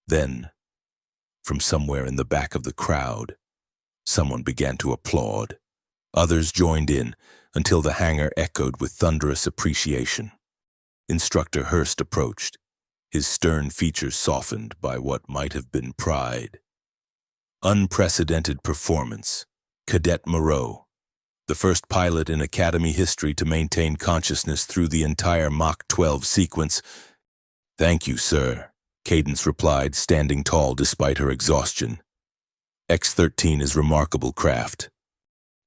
Then, from somewhere in the back of the crowd, someone began to applaud. Others joined in until the hangar echoed with thunderous appreciation. Instructor Hurst approached, his stern features softened by what might have been pride. Unprecedented performance, Cadet Moreau, the first pilot in Academy history to maintain consciousness through the entire Mach 12 sequence. "Thank you, sir," Cadence replied, standing tall despite her exhaustion. "X-13 is remarkable craft."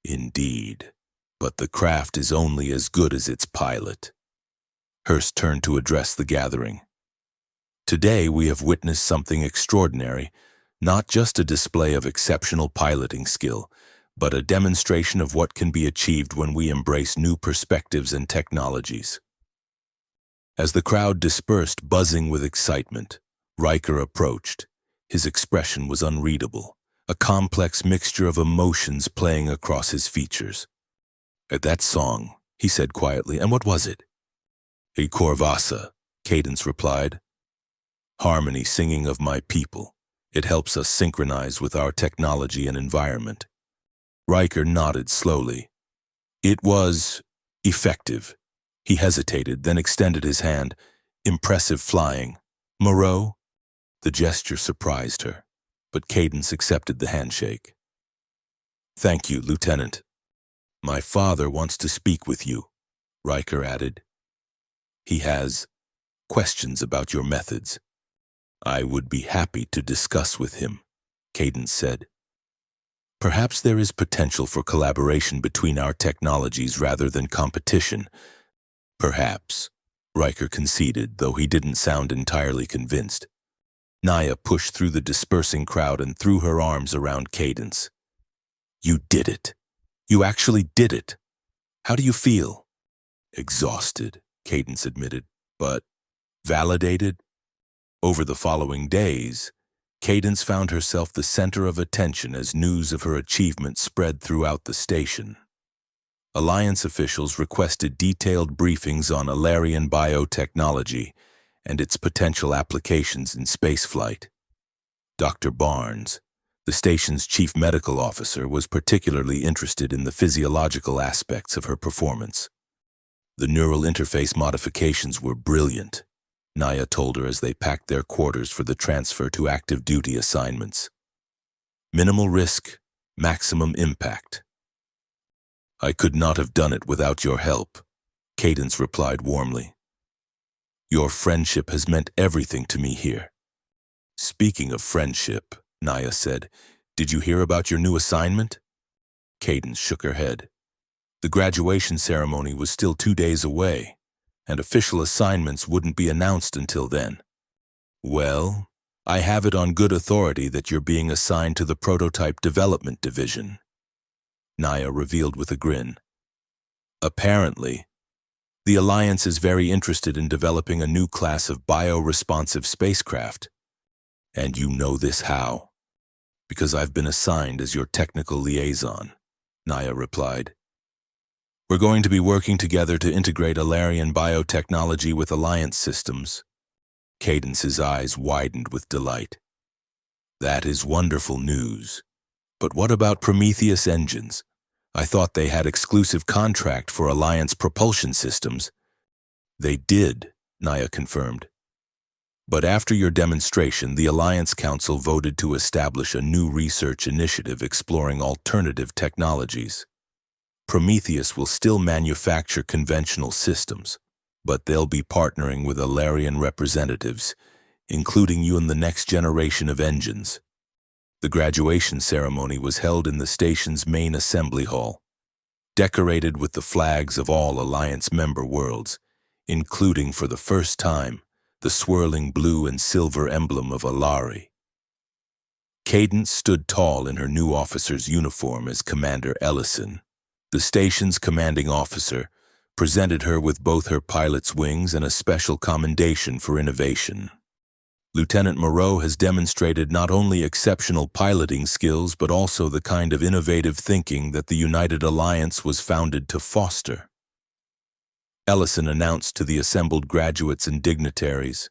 "Indeed, but the craft is only as good as its pilot." Hurst turned to address the gathering. "Today we have witnessed something extraordinary, not just a display of exceptional piloting skill, but a demonstration of what can be achieved when we embrace new perspectives and technologies." As the crowd dispersed, buzzing with excitement, Riker approached. His expression was unreadable, a complex mixture of emotions playing across his features. "That song," he said quietly, "and what was it?" "A Corvassa," Cadence replied. "Harmony singing of my people. It helps us synchronize with our technology and environment." Riker nodded slowly. "It was effective." He hesitated, then extended his hand. "Impressive flying. Moreau?" The gesture surprised her, but Cadence accepted the handshake. "Thank you, Lieutenant. My father wants to speak with you," Riker added. "He has questions about your methods." "I would be happy to discuss with him," Cadence said. "Perhaps there is potential for collaboration between our technologies rather than competition." "Perhaps," Riker conceded, though he didn't sound entirely convinced. Naya pushed through the dispersing crowd and threw her arms around Cadence. "You did it. You actually did it." How do you feel? Exhausted, Cadence admitted, but validated? Over the following days, Cadence found herself the center of attention as news of her achievement spread throughout the station. Alliance officials requested detailed briefings on Alarian biotechnology and its potential applications in spaceflight. Dr. Barnes, the station's chief medical officer, was particularly interested in the physiological aspects of her performance. The neural interface modifications were brilliant, Naya told her as they packed their quarters for the transfer to active duty assignments. Minimal risk, maximum impact. I could not have done it without your help, Cadence replied warmly. Your friendship has meant everything to me here. Speaking of friendship, Naya said, did you hear about your new assignment? Cadence shook her head. The graduation ceremony was still 2 days away, and official assignments wouldn't be announced until then. Well, I have it on good authority that you're being assigned to the Prototype Development Division, Naya revealed with a grin. Apparently, the Alliance is very interested in developing a new class of bio-responsive spacecraft. And you know this how? Because I've been assigned as your technical liaison, Naya replied. We're going to be working together to integrate Alarian biotechnology with Alliance systems. Cadence's eyes widened with delight. That is wonderful news. But what about Prometheus engines? I thought they had exclusive contract for Alliance propulsion systems. They did, Naya confirmed. But after your demonstration, the Alliance Council voted to establish a new research initiative exploring alternative technologies. Prometheus will still manufacture conventional systems, but they'll be partnering with Alarian representatives, including you in the next generation of engines. The graduation ceremony was held in the station's main assembly hall, decorated with the flags of all Alliance member worlds, including for the first time the swirling blue and silver emblem of Alari. Cadence stood tall in her new officer's uniform as Commander Ellison, the station's commanding officer, presented her with both her pilot's wings and a special commendation for innovation. Lieutenant Moreau has demonstrated not only exceptional piloting skills but also the kind of innovative thinking that the United Alliance was founded to foster. Ellison announced to the assembled graduates and dignitaries.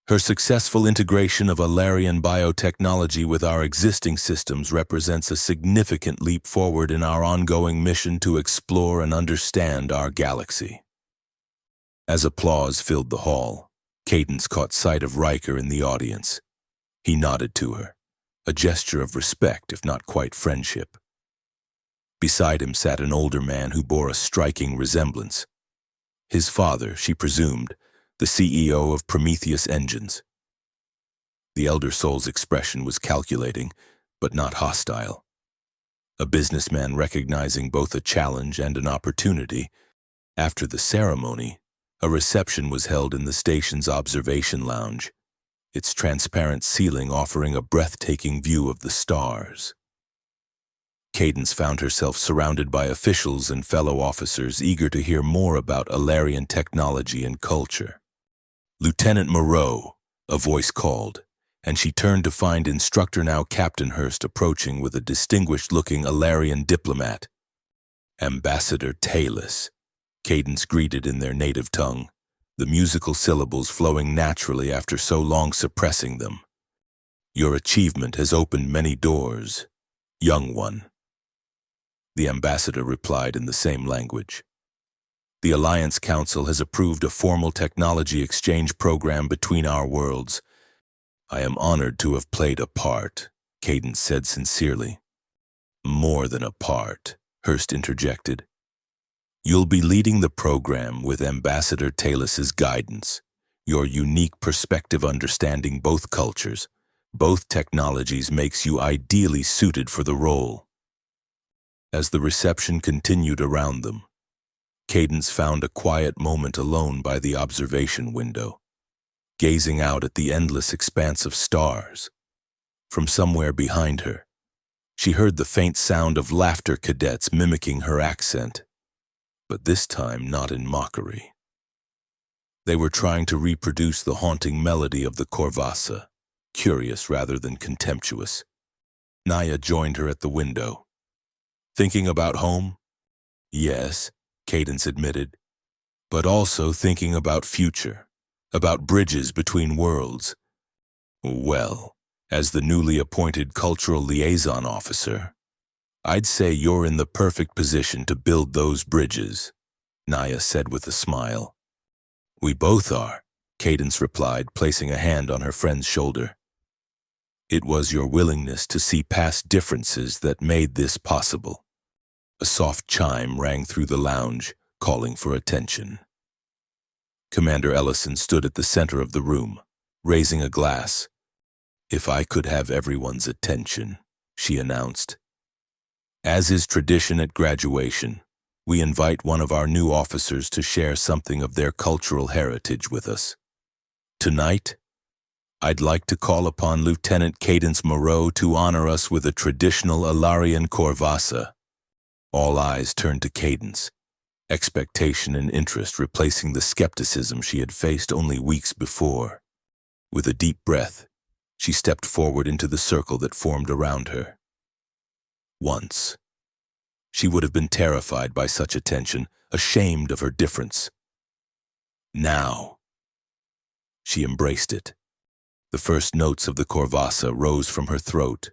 Her successful integration of Alarian biotechnology with our existing systems represents a significant leap forward in our ongoing mission to explore and understand our galaxy. As applause filled the hall, Cadence caught sight of Riker in the audience. He nodded to her, a gesture of respect if not quite friendship. Beside him sat an older man who bore a striking resemblance. His father, she presumed, the CEO of Prometheus Engines. The elder soul's expression was calculating, but not hostile. A businessman recognizing both a challenge and an opportunity, after the ceremony, a reception was held in the station's observation lounge, its transparent ceiling offering a breathtaking view of the stars. Cadence found herself surrounded by officials and fellow officers eager to hear more about Alarian technology and culture. Lieutenant Moreau, a voice called, and she turned to find instructor now Captain Hurst approaching with a distinguished-looking Alarian diplomat. Ambassador Talus, Cadence greeted in their native tongue, the musical syllables flowing naturally after so long suppressing them. Your achievement has opened many doors, young one. The ambassador replied in the same language. The Alliance Council has approved a formal technology exchange program between our worlds. I am honored to have played a part, Cadence said sincerely. More than a part, Hurst interjected. You'll be leading the program with Ambassador Talus's guidance, your unique perspective understanding both cultures, both technologies makes you ideally suited for the role. As the reception continued around them, Cadence found a quiet moment alone by the observation window, gazing out at the endless expanse of stars. From somewhere behind her, she heard the faint sound of laughter cadets mimicking her accent. but this time not in mockery. They were trying to reproduce the haunting melody of the Corvassa, curious rather than contemptuous. Naya joined her at the window. Thinking about home? Yes, Cadence admitted, but also thinking about future, about bridges between worlds. Well, as the newly appointed cultural liaison officer, I'd say you're in the perfect position to build those bridges, Naya said with a smile. We both are, Cadence replied, placing a hand on her friend's shoulder. It was your willingness to see past differences that made this possible. A soft chime rang through the lounge, calling for attention. Commander Ellison stood at the center of the room, raising a glass. If I could have everyone's attention, she announced. As is tradition at graduation, we invite one of our new officers to share something of their cultural heritage with us. Tonight, I'd like to call upon Lieutenant Cadence Moreau to honor us with a traditional Ilarian Corvassa. All eyes turned to Cadence, expectation and interest replacing the skepticism she had faced only weeks before. With a deep breath, she stepped forward into the circle that formed around her. Once, she would have been terrified by such attention, ashamed of her difference. Now, she embraced it. The first notes of the Corvassa rose from her throat,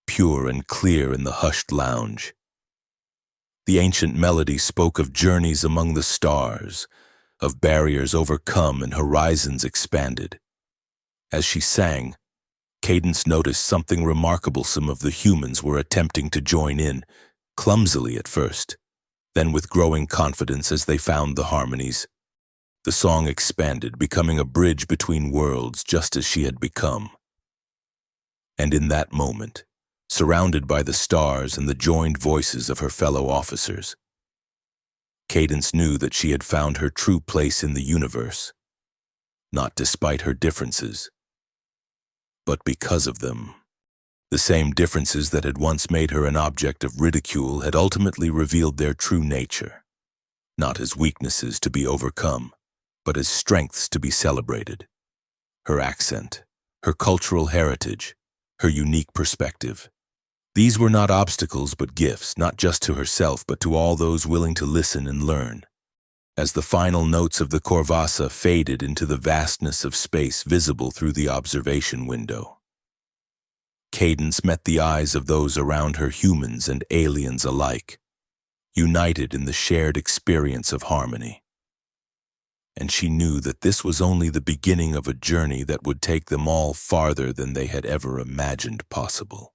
pure and clear in the hushed lounge. The ancient melody spoke of journeys among the stars, of barriers overcome and horizons expanded. As she sang, Cadence noticed something remarkable. Some of the humans were attempting to join in, clumsily at first, then with growing confidence as they found the harmonies. The song expanded, becoming a bridge between worlds just as she had become. And in that moment, surrounded by the stars and the joined voices of her fellow officers, Cadence knew that she had found her true place in the universe, not despite her differences, but because of them. The same differences that had once made her an object of ridicule had ultimately revealed their true nature, not as weaknesses to be overcome, but as strengths to be celebrated. Her accent, her cultural heritage, her unique perspective. These were not obstacles but gifts, not just to herself but to all those willing to listen and learn. As the final notes of the Corvassa faded into the vastness of space visible through the observation window, Cadence met the eyes of those around her, humans and aliens alike, united in the shared experience of harmony. And she knew that this was only the beginning of a journey that would take them all farther than they had ever imagined possible.